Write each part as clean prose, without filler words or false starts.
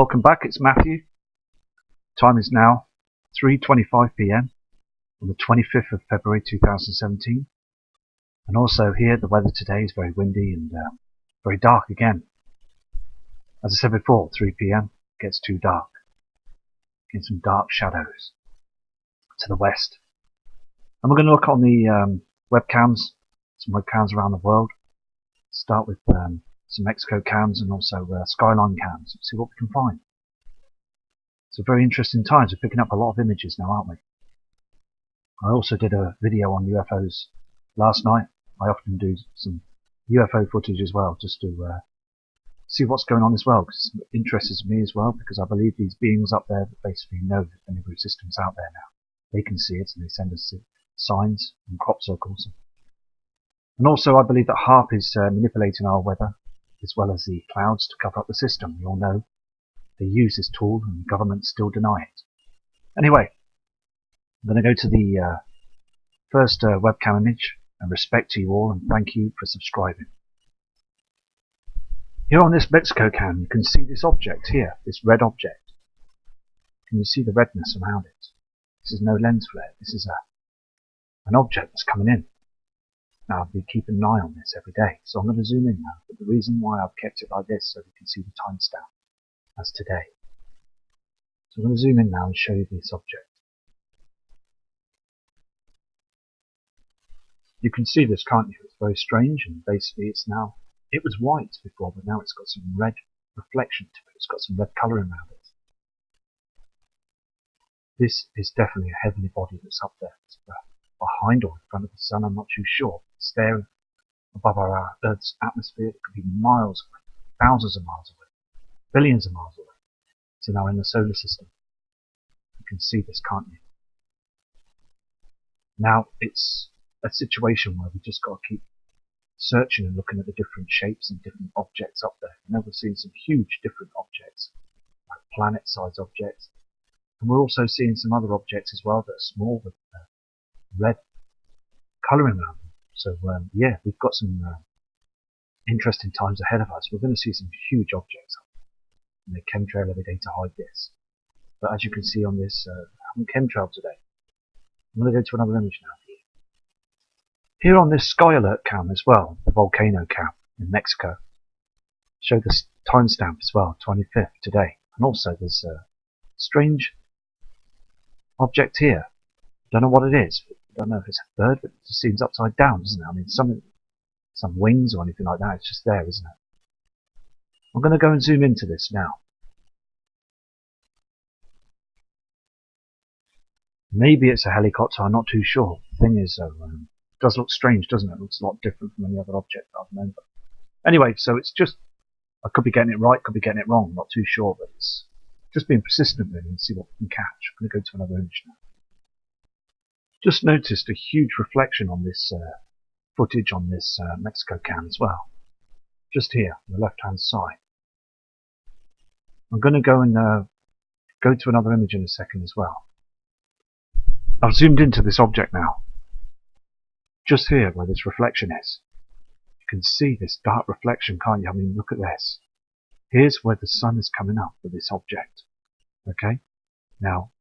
Welcome back, it's Matthew. Time is now 3:25 PM on the 25th of February 2017. And also here the weather today is very windy and very dark again. As I said before, 3 PM gets too dark. Get some dark shadows to the west. And we're going to look on the webcams, some webcams around the world. Start with some Mexico cams and also skyline cams, see what we can find. So very interesting times. We're picking up a lot of images now, aren't we? I also did a video on UFOs last night. I often do some UFO footage as well, just to see what's going on as well, because it interests me as well, because I believe these beings up there that basically know that the Nibiru system's out there now. They can see it and they send us signs and crop circles. And also I believe that HARP is manipulating our weather as well as the clouds to cover up the system. We all know they use this tool and governments still deny it. Anyway, I'm going to go to the first webcam image, and respect to you all and thank you for subscribing. Here on this Mexico cam you can see this object here, this red object. Can you see the redness around it? This is no lens flare, this is an object that's coming in. Now I'll be keeping an eye on this every day, so I'm going to zoom in now. But the reason why I've kept it like this so you can see the timestamp as today. So I'm going to zoom in now and show you this object. You can see this, can't you? It's very strange, and basically it was white before, but now it's got some red reflection to it. It's got some red colouring around it. This is definitely a heavenly body that's up there. It's behind or in front of the sun, I'm not too sure. It's there above our Earth's atmosphere. It could be miles away, thousands of miles away, billions of miles away. So now in the solar system. You can see this, can't you? Now it's a situation where we've just got to keep searching and looking at the different shapes and different objects up there. Now we're seeing some huge different objects, like planet-sized objects. And we're also seeing some other objects as well that are small with red colouring around them. So yeah, we've got some interesting times ahead of us. We're going to see some huge objects up there. And they chemtrail every day to hide this. But as you can see on this, I haven't chemtrailed today. I'm going to go to another image now. Here on this Sky Alert cam as well, the volcano cam in Mexico. Show the timestamp as well, 25th today. And also there's a strange object here. Don't know what it is. Don't know if it's a bird, but it just seems upside down, doesn't it? I mean, some wings or anything like that. It's just there, isn't it? I'm going to go and zoom into this now. Maybe it's a helicopter. I'm not too sure. The thing is, it does look strange, doesn't it? It looks a lot different from any other object that I've known. But anyway, so it's just, I could be getting it right, could be getting it wrong. I'm not too sure, but it's just being persistent really and see what we can catch. I'm going to go to another image now. Just noticed a huge reflection on this footage on this Mexico cam as well. Just here, on the left-hand side. I'm going to go and go to another image in a second as well. I've zoomed into this object now. Just here, where this reflection is. You can see this dark reflection, can't you? I mean, look at this. Here's where the sun is coming up with this object. Okay? Now,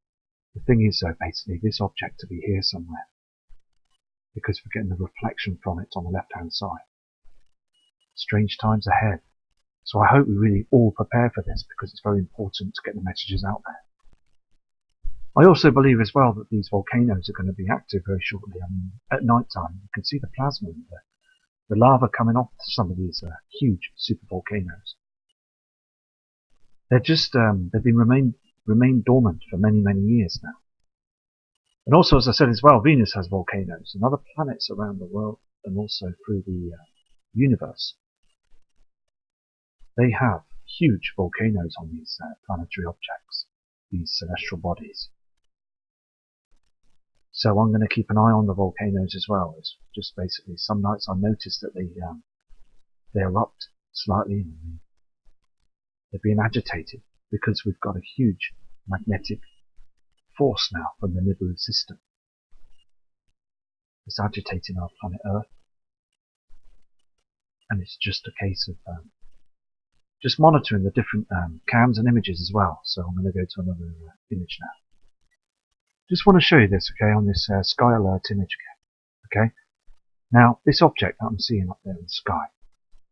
the thing is though, basically, this object to be here somewhere. Because we're getting the reflection from it on the left-hand side. Strange times ahead. So I hope we really all prepare for this, because it's very important to get the messages out there. I also believe as well that these volcanoes are going to be active very shortly. I mean, at night time, you can see the plasma and the lava coming off some of these huge super volcanoes. They're just, they've been remained dormant for many, many years now. And also, as I said as well, Venus has volcanoes and other planets around the world and also through the universe. They have huge volcanoes on these planetary objects, these celestial bodies. So I'm going to keep an eye on the volcanoes as well. It's just basically some nights I notice that they erupt slightly and they're being agitated because we've got a huge magnetic force now from the Nibiru system. It's agitating our planet Earth, and it's just a case of just monitoring the different cams and images as well. So I'm going to go to another image now. Just want to show you this, okay, on this sky alert image again. Okay, now this object that I'm seeing up there in the sky.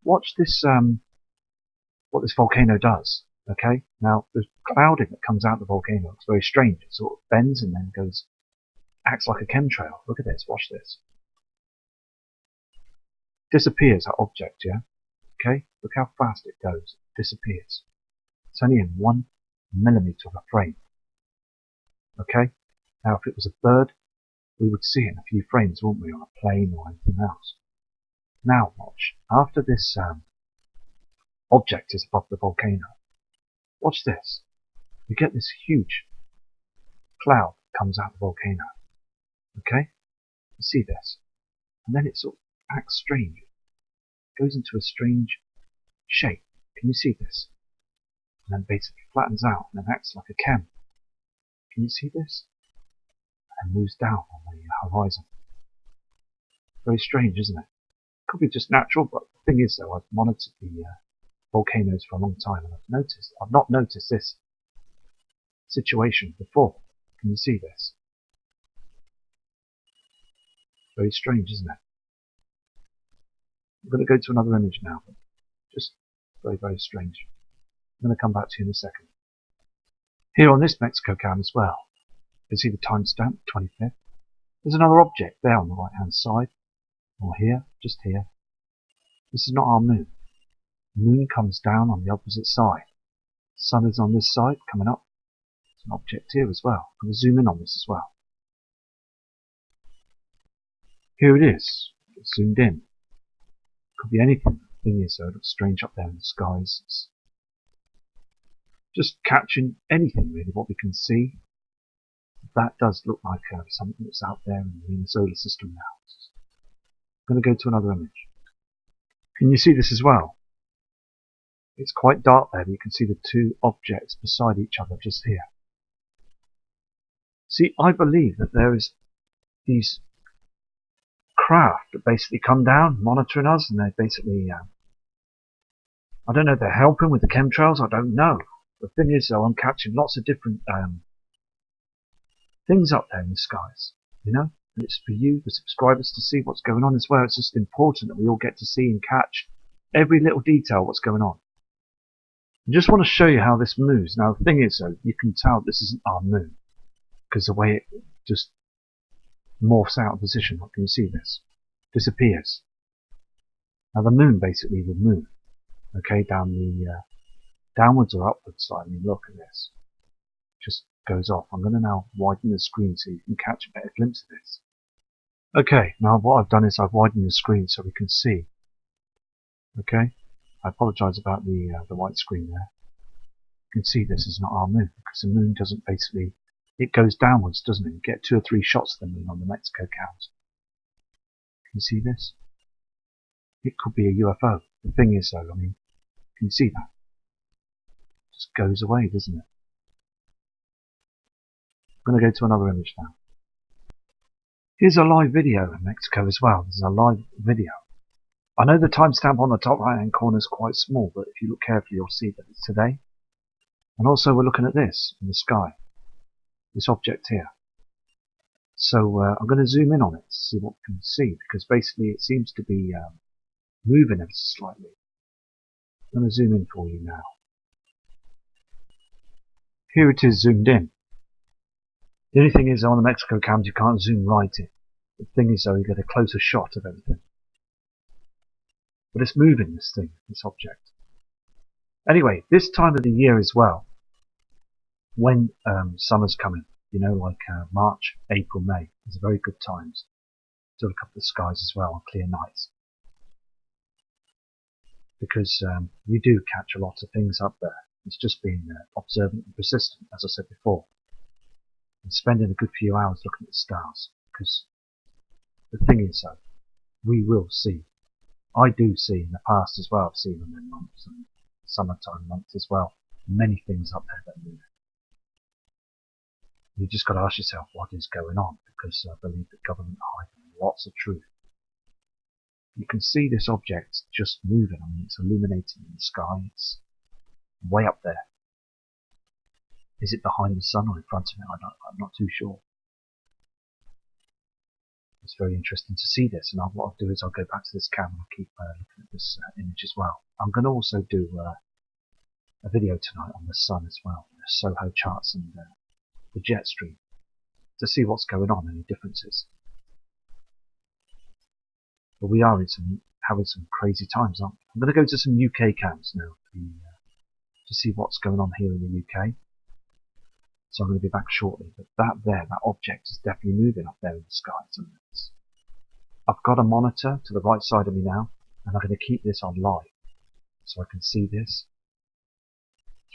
Watch this, what this volcano does. Okay, now the clouding that comes out of the volcano looks very strange. It sort of bends and then acts like a chemtrail. Look at this. Watch this. Disappears, that object, yeah. Okay, look how fast it goes. It disappears. It's only in 1 millimeter of a frame. Okay, now if it was a bird, we would see it in a few frames, wouldn't we, on a plane or anything else. Now watch, after this object is above the volcano, watch this. You get this huge cloud that comes out of the volcano. Okay, you see this, and then it sort of acts strange. It goes into a strange shape. Can you see this? And then basically flattens out and then acts like a chem. Can you see this? And moves down on the horizon. Very strange, isn't it? Could be just natural, but the thing is though, I've monitored the volcanoes for a long time and I've not noticed this situation before. Can you see this? Very strange, isn't it? I'm going to go to another image now, but just very, very strange. I'm going to come back to you in a second. Here on this Mexico cam as well, you can see the timestamp, 25th. There's another object there on the right hand side, or here, just here. This is not our moon. The moon comes down on the opposite side. The sun is on this side, coming up. There's an object here as well. I'm going to zoom in on this as well. Here it is. It's zoomed in. Could be anything. The thing is, though, it looks strange up there in the skies. It's just catching anything, really, what we can see. That does look like something that's out there in the solar system now. I'm going to go to another image. Can you see this as well? It's quite dark there, but you can see the two objects beside each other just here. See, I believe that there is these craft that basically come down monitoring us, and they're basically I don't know if they're helping with the chemtrails, I don't know. The thing is though, I'm catching lots of different things up there in the skies, you know, and it's for you, the subscribers, to see what's going on as well. It's just important that we all get to see and catch every little detail what's going on. I just want to show you how this moves. Now the thing is though, you can tell this isn't our moon because the way it just morphs out of position. Can you see this? Disappears. Now the moon basically will move, okay, down the downwards or upwards side. I mean, look at this. Just goes off. I'm going to now widen the screen so you can catch a better glimpse of this. Okay, now what I've done is I've widened the screen so we can see. Okay, I apologise about the white screen there. You can see this is not our moon because the moon doesn't basically, it goes downwards, doesn't it? You get 2 or 3 shots of the moon on the Mexico cams. Can you see this? It could be a UFO. The thing is though, I mean, can you see that? It just goes away, doesn't it? I'm going to go to another image now. Here's a live video in Mexico as well. This is a live video. I know the timestamp on the top right hand corner is quite small, but if you look carefully you'll see that it's today. And also we're looking at this in the sky. This object here. So I'm going to zoom in on it to see what we can see, because basically it seems to be moving ever so slightly. I'm going to zoom in for you now. Here it is zoomed in. The only thing is on the Mexico cams you can't zoom right in. The thing is though, you get a closer shot of everything. But it's moving, this thing, this object. Anyway, this time of the year as well, when summer's coming, you know, like March, April, May, is very good times to look up at the skies as well on clear nights. Because you do catch a lot of things up there. It's just being observant and persistent, as I said before. And spending a good few hours looking at the stars. Because the thing is though, we will see. I do see in the past as well, I've seen them in months and summertime months as well. Many things up there that move. You just got to ask yourself what is going on, because I believe the government are hiding lots of truth. You can see this object just moving. I mean, it's illuminating in the sky. It's way up there. Is it behind the sun or in front of it? I'm not too sure. It's very interesting to see this, and what I'll do is I'll go back to this camera and keep looking at this image as well. I'm going to also do a video tonight on the sun as well, the Soho charts and the jet stream, to see what's going on, any differences. But we are having some crazy times, aren't we? I'm going to go to some UK cams now to see what's going on here in the UK. So I'm going to be back shortly. But that object is definitely moving up there in the sky. I've got a monitor to the right side of me now, and I'm going to keep this on live, so I can see this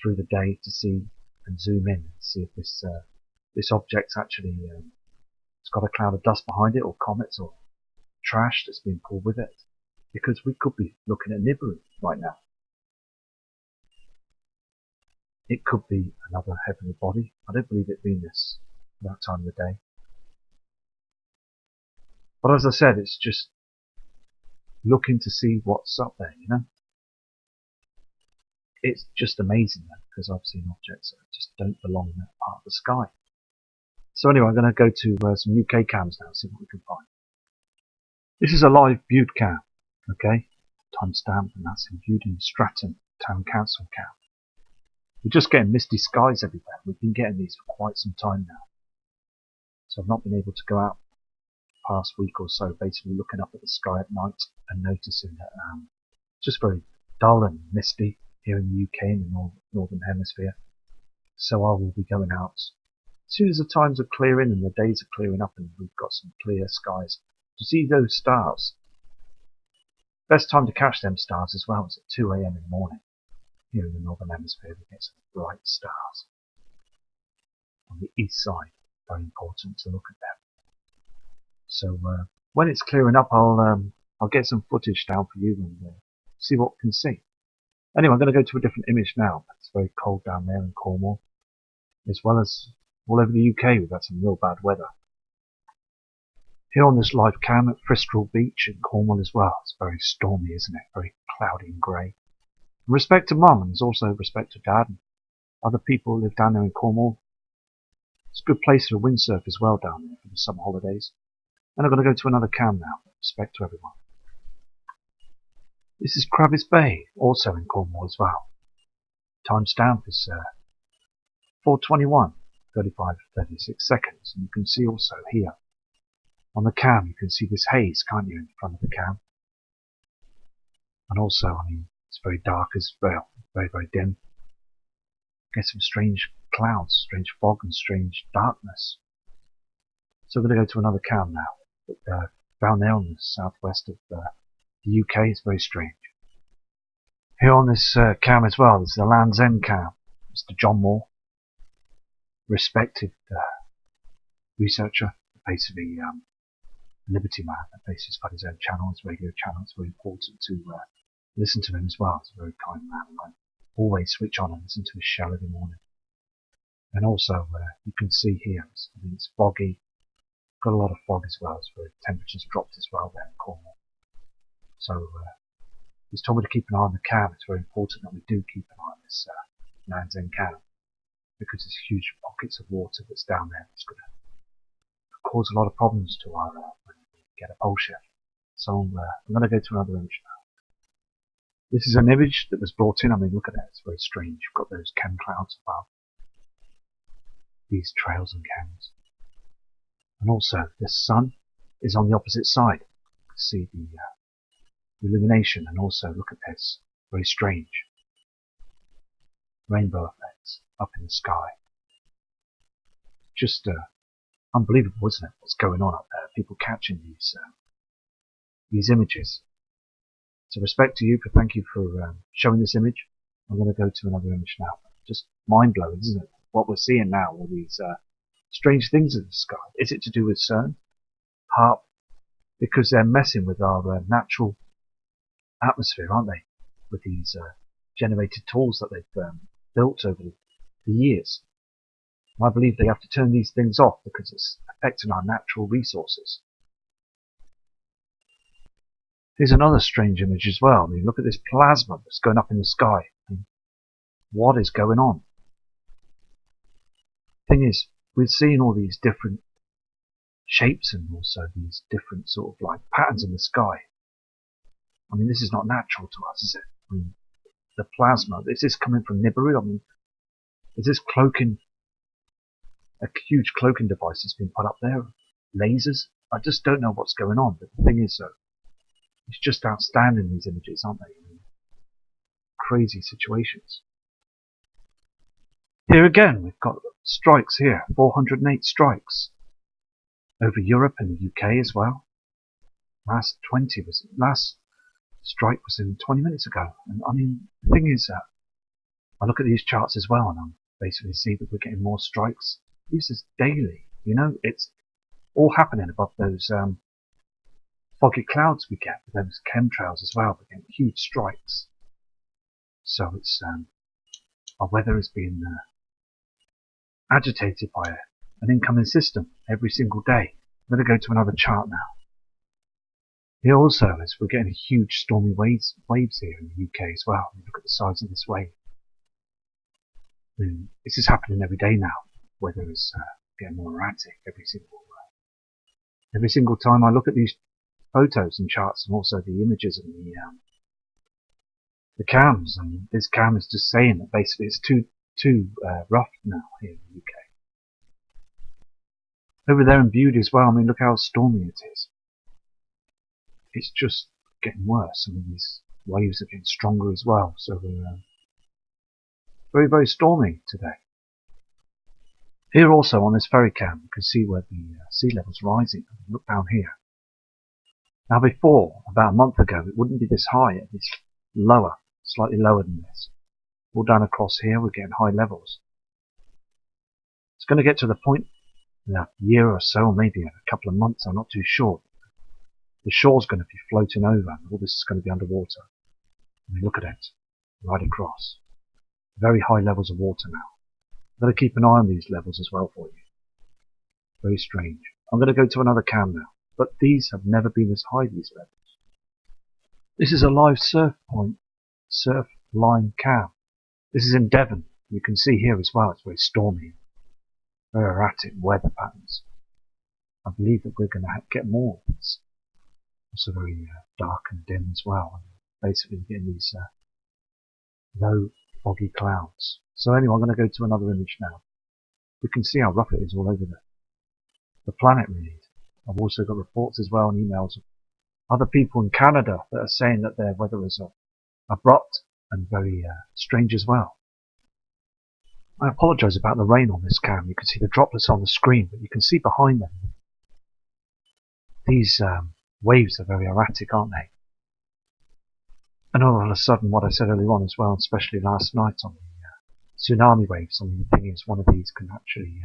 through the day to see and zoom in and see if this object's actually it's got a cloud of dust behind it, or comets, or trash that's been pulled with it, because we could be looking at Nibiru right now. It could be another heavenly body. I don't believe it being this that time of the day. But as I said, it's just looking to see what's up there, you know. It's just amazing though, because I've seen objects that just don't belong in that part of the sky. So anyway, I'm going to go to some UK cams now, see what we can find. This is a live viewed cam, okay, timestamp, and that's viewed in Stratton Town Council cam. We're just getting misty skies everywhere. We've been getting these for quite some time now. So I've not been able to go out the past week or so, basically looking up at the sky at night and noticing that it's just very dull and misty here in the UK, in the northern hemisphere. So I will be going out as soon as the times are clearing and the days are clearing up and we've got some clear skies to see those stars. Best time to catch them stars as well is at 2 AM in the morning. Here in the northern hemisphere we get some bright stars. On the east side, very important to look at them. So when it's clearing up, I'll get some footage down for you and see what we can see. Anyway, I'm going to go to a different image now. It's very cold down there in Cornwall, as well as all over the UK. We've had some real bad weather. Here on this live cam at Fristral Beach in Cornwall as well. It's very stormy, isn't it? Very cloudy and grey. Respect to Mum, and there's also respect to Dad and other people who live down there in Cornwall. It's a good place for windsurf as well down there for the summer holidays. And I'm going to go to another cam now. Respect to everyone. This is Crabbe's Bay, also in Cornwall as well. Timestamp is 4:21, 35:36 seconds. And you can see also here on the cam, you can see this haze, can't you, in front of the cam? And also, I mean, it's very dark as well, very, very dim. Get some strange clouds, strange fog and strange darkness. So we're going to go to another cam now. But, down there on the southwest of the UK, it's very strange. Here on this cam as well, there's the Land's End cam. Mr. John Moore, respected researcher, basically Liberty man, that basically has got his own channel, his radio channel. It's very important to listen to him as well. He's a very kind man, and I always switch on and listen to his show every morning. And also, you can see here, I mean, it's foggy. Got a lot of fog as well. So temperatures dropped as well there in Cornwall. So he's told me to keep an eye on the cam. It's very important that we do keep an eye on this Land's End cam, because there's huge pockets of water that's down there. It's going to cause a lot of problems to our when we get a pole shift. So I'm going to go to another image now. This is an image that was brought in. I mean, look at that. It's very strange. You've got those chem clouds above these trails and cams. And also, the sun is on the opposite side. You can see the illumination, and also look at this. Very strange. Rainbow effects up in the sky. Just unbelievable, isn't it? What's going on up there? People catching these images. So respect to you, thank you for showing this image. I'm going to go to another image now. Just mind-blowing, isn't it? What we're seeing now, all these strange things in the sky. Is it to do with CERN? HARP? Because they're messing with our natural atmosphere, aren't they? With these generated tools that they've built over the years. And I believe they have to turn these things off because it's affecting our natural resources. Here's another strange image as well. I mean, look at this plasma that's going up in the sky. I mean, What is going on? Thing is, we're seeing all these different shapes and also these different sort of like patterns in the sky. I mean, this is not natural to us, is it? I mean, the plasma, is this coming from Nibiru? I mean, is this cloaking, a huge cloaking device that's been put up there? Lasers? I just don't know what's going on, but the thing is, it's just outstanding, these images, aren't they? I mean, crazy situations. Here again, we've got strikes here, 408 strikes over Europe and the UK as well. Last strike was in 20 minutes ago. And I mean, the thing is that I look at these charts as well, and I basically see that we're getting more strikes. This is daily, you know, it's all happening above those foggy clouds we get, with those chemtrails as well. We're getting huge strikes. So it's our weather is being agitated by an incoming system every single day. I'm going to go to another chart now. Here also, as we're getting huge stormy waves here in the UK as well. Look at the size of this wave. And this is happening every day now. Weather is getting more erratic every single time I look at these photos and charts, and also the images and the cams. And this cam is just saying that basically it's too rough now here in the UK. Over there in Bude as well, I mean, look how stormy it is. It's just getting worse. I mean, these waves are getting stronger as well. So we're very, very stormy today. Here also on this ferry cam, you can see where the sea level's rising. Look down here. Now before, about a month ago, it wouldn't be this high. It's lower, slightly lower than this. All down across here, we're getting high levels. It's going to get to the point in a year or so, or maybe a couple of months, I'm not too sure. The shore's going to be floating over, and all this is going to be underwater. I mean, look at it, right across. Very high levels of water now. I'm going to keep an eye on these levels as well for you. Very strange. I'm going to go to another cam now, but these have never been as high, these levels. This is a live surf line cam. This is in Devon. You can see here as well, it's very stormy. Very erratic weather patterns. I believe that we're going to get more of this. Also very dark and dim as well. Basically getting these low foggy clouds. So anyway, I'm going to go to another image now. You can see how rough it is all over the planet really. I've also got reports as well and emails of other people in Canada that are saying that their weather is abrupt and very strange as well. I apologise about the rain on this cam. You can see the droplets on the screen, but you can see behind them. These waves are very erratic, aren't they? And all of a sudden, what I said earlier on as well, especially last night on the tsunami waves, I mean, the thing is, one of these can actually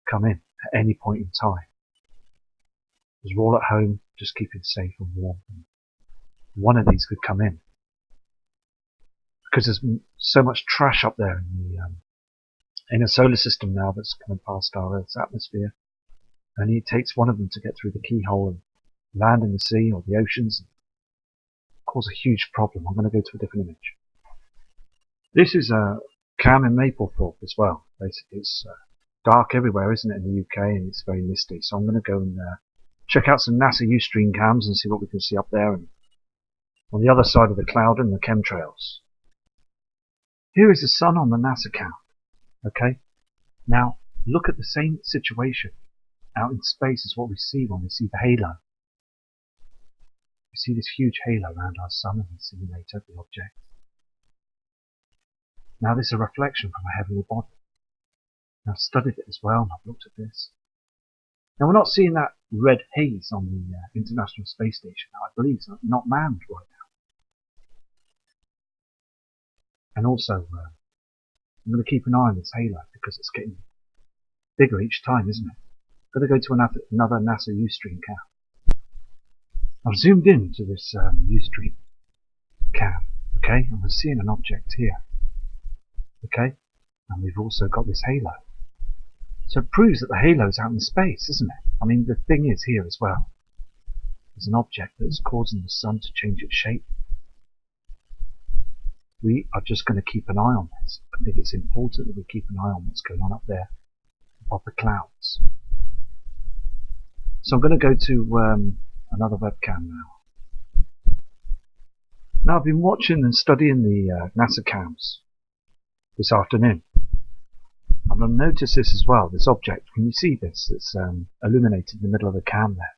come in at any point in time. Because we're all at home, just keeping safe and warm. And one of these could come in. Because there's so much trash up there in the solar system now that's coming past our Earth's atmosphere. And it takes one of them to get through the keyhole and land in the sea or the oceans and cause a huge problem. I'm going to go to a different image. This is a cam in Maplethorpe as well. Basically, it's dark everywhere, isn't it, in the UK, and it's very misty. So I'm going to go and check out some NASA Ustream cams and see what we can see up there and on the other side of the cloud and the chemtrails. Here is the sun on the NASA cam. Okay, now look at the same situation out in space as what we see when we see the halo. We see this huge halo around our sun and we simulate every object. Now this is a reflection from a heavenly body. And I've studied it as well and I've looked at this. Now we're not seeing that red haze on the International Space Station. I believe it's not manned right now. And also, I'm going to keep an eye on this halo because it's getting bigger each time, isn't it? I'm going to go to another NASA Ustream cam. I've zoomed in to this Ustream cam, okay, and we're seeing an object here, okay, and we've also got this halo. So it proves that the halo's out in space, isn't it? I mean, the thing is here as well. There's an object that's causing the sun to change its shape. we are just going to keep an eye on this. I think it's important that we keep an eye on what's going on up there above the clouds. So I'm going to go to another webcam now. Now I've been watching and studying the NASA cams this afternoon. I'm going to notice this as well, this object. Can you see this? It's illuminated in the middle of the cam there.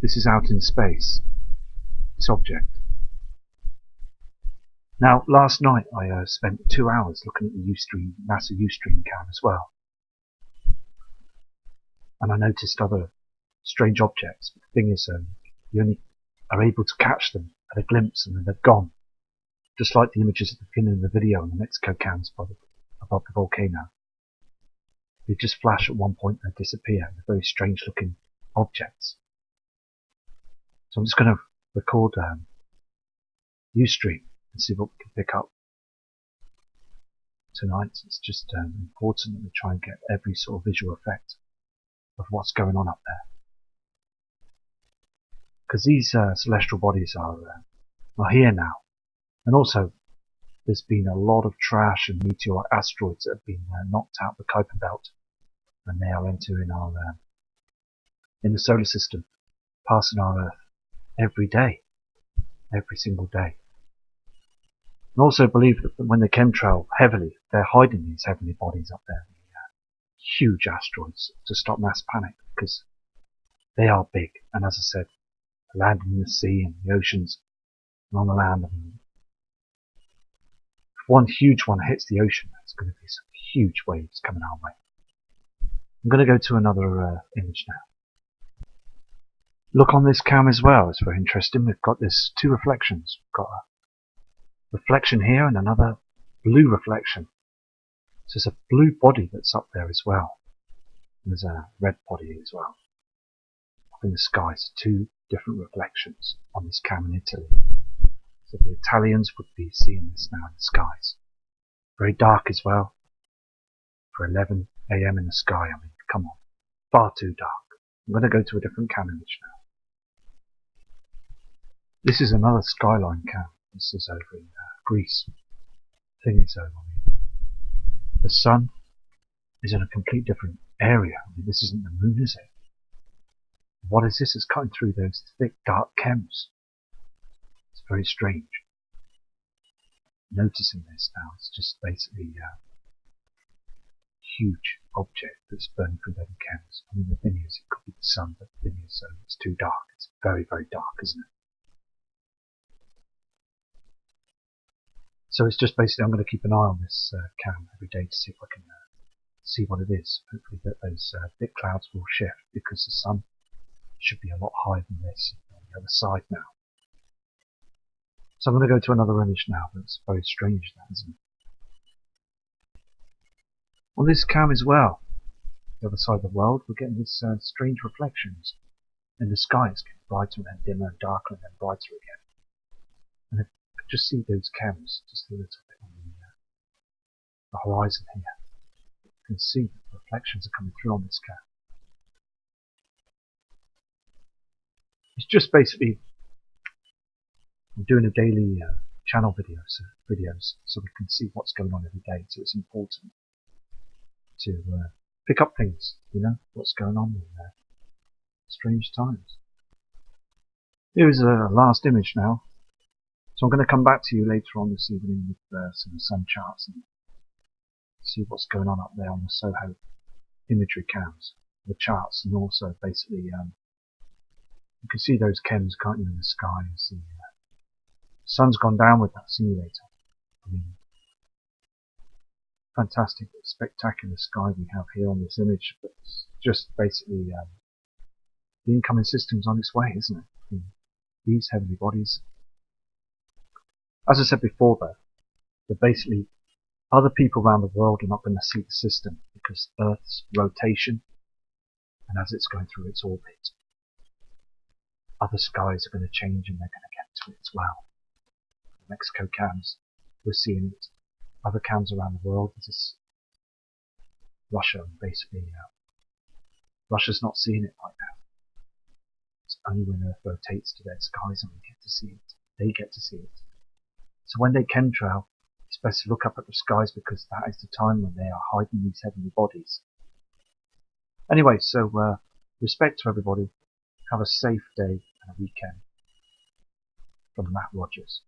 This is out in space, this object. Now, last night I spent 2 hours looking at the NASA Ustream cam as well. And I noticed other strange objects. But the thing is, you only are able to catch them at a glimpse and then they're gone. Just like the images at the beginning of the video on the Mexico cams above the volcano. They just flash at one point and disappear. They're very strange looking objects. So I'm just going to record Ustream and see what we can pick up tonight. It's just important that we try and get every sort of visual effect of what's going on up there. Because these celestial bodies are here now. And also, there's been a lot of trash and meteor asteroids that have been knocked out the Kuiper Belt, and they are entering our in the solar system, passing our Earth every day, every single day. And also believe that when they chemtrail heavily, they're hiding these heavenly bodies up there, huge asteroids, to stop mass panic, because they are big. And as I said, landing in the sea and the oceans and on the land. I mean, if one huge one hits the ocean, there's going to be some huge waves coming our way. I'm going to go to another image now. Look on this cam as well, it's very interesting. We've got this two reflections. We've got a reflection here and another blue reflection. So there's a blue body that's up there as well. And there's a red body as well. Up in the sky, so two different reflections on this cam in Italy. So the Italians would be seeing this now in the skies. Very dark as well. For 11 AM in the sky, I mean, come on. Far too dark. I'm going to go to a different cam image now. This is another skyline cam. This is over in Greece. The thing is, the sun is in a complete different area. I mean, this isn't the moon, is it? What is this? It's cutting through those thick, dark chems. It's very strange. Noticing this now, it's just basically a huge object that's burning through those chems. I mean, the thing is, it could be the sun, but the thing is, it's too dark. It's very, very dark, isn't it? So it's just basically, I'm going to keep an eye on this cam every day to see if I can see what it is. Hopefully that those thick clouds will shift, because the sun should be a lot higher than this on the other side now. So I'm going to go to another image now. That's very strange, that, isn't it? On this cam as well, the other side of the world, we're getting these strange reflections in the sky. It's getting brighter and then dimmer and darker and then brighter again. And just see those cams just a little bit on the horizon here. You can see that the reflections are coming through on this cam. It's just basically, I'm doing a daily channel videos so we can see what's going on every day. So it's important to pick up things, you know, what's going on in strange times. Here's a last image now. So I'm going to come back to you later on this evening with some sun charts and see what's going on up there on the Soho imagery cams, the charts, and also basically you can see those chems, can't you, in the sky. The sun's gone down with that simulator. I mean, fantastic, spectacular sky we have here on this image, but it's just basically the incoming system's on its way, isn't it? I mean, these heavenly bodies. As I said before, though, that basically other people around the world are not going to see the system because Earth's rotation, and as it's going through its orbit, other skies are going to change and they're going to get to it as well. The Mexico cams, we're seeing it. Other cams around the world, this is Russia, and basically Russia's not seeing it right now. It's only when Earth rotates to their skies and we get to see it. they get to see it. So when they chemtrail, it's best to look up at the skies because that is the time when they are hiding these heavenly bodies. Anyway, so respect to everybody. Have a safe day and a weekend. From Matt Rogers.